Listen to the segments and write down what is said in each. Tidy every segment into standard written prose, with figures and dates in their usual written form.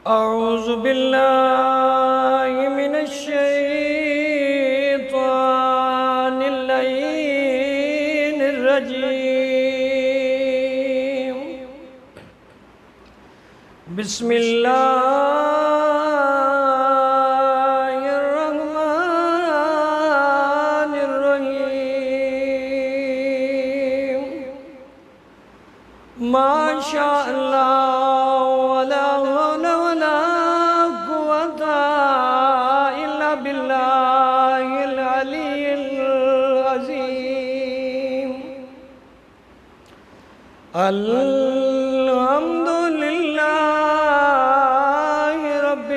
اعوذ باللہ من الشیطان اللعین الرجیم بسم اللہ الرحمن الرحیم ما شاء اللہ ولا حول ولا قوة إلا بالله العلي العظيم الحمد لله رب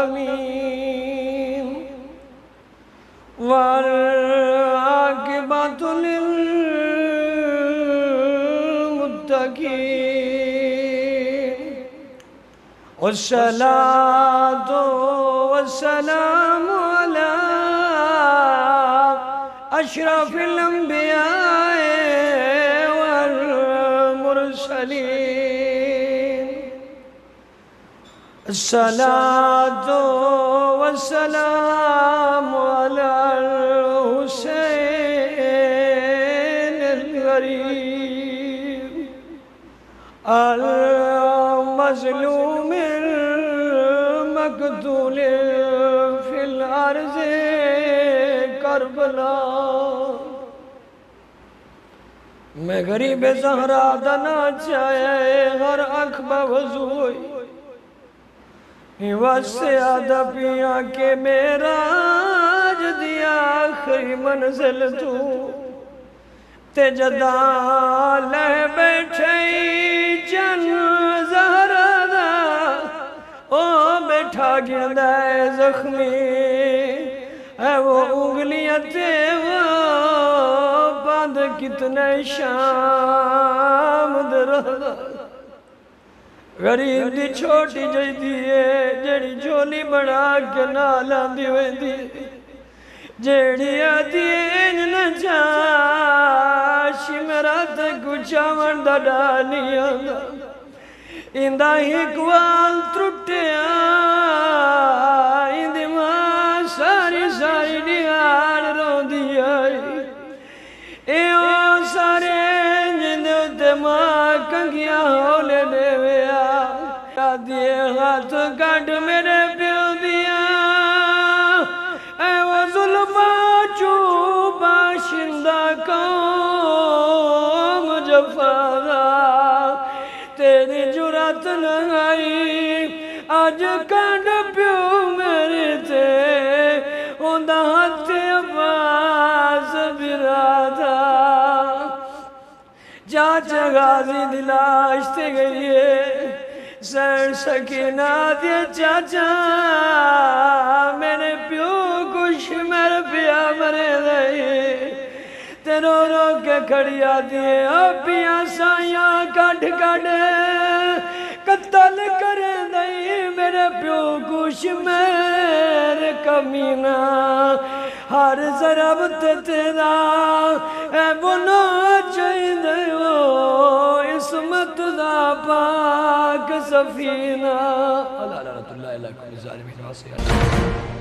العالمين والعاقبة للمتقين والصلاة والسلام على أشرف الأنبياء والمرسلين الصلاة والسلام على الحسين الغريب المظلوم المقتول في الأرض کربلا میں غریب زہرا دنا چاہے ہر اکبہ وضوئی واسے آدھا پیا کے میرا آج دیا آخری منزل تو تے جدا لہ بیٹھے جن زہرا دا او بیٹھا گردہ زخمی اے وہ انگلیاں تے وہ باندھ کتنے شام درہا غریب دی چھوٹی جائی دیئے جیڑی جھولی بڑھا کے نالا دیوے دی جیڑی آدھی انجن چاشی میرا تے کچھا مردہ ڈالی آدھا اندہ ہکوال ترٹیا اندہ ماں ساری ساری دیار رو دیائی ایو سارے جندے تے ماں کنگیا ہولے دے ویا دیئے ہاتھ کٹ میرے پیو دیا اے وہ ظلمہ چوبہ شندہ قوم جفادہ تیری جرات نگائی آج کانڈ پیو میرے تے ہوندہ ہاتھ عباس برادا چاچا غازی دلاشتے گئی ہے سر سکینہ دے چاچا میرے پیو کچھ میرے پیا مرے دے تے رو رو کے کھڑیا دیئے اپیاں سائیاں کٹ کٹ قتل کرے دے میرے پیو کچھ میرے کمینہ ہر ضرب تے تیرا اے بنو چاہی دے وہ اسمت دا پاک سفینہ اللہ رحمت اللہ علیکم ظالمین واسیہ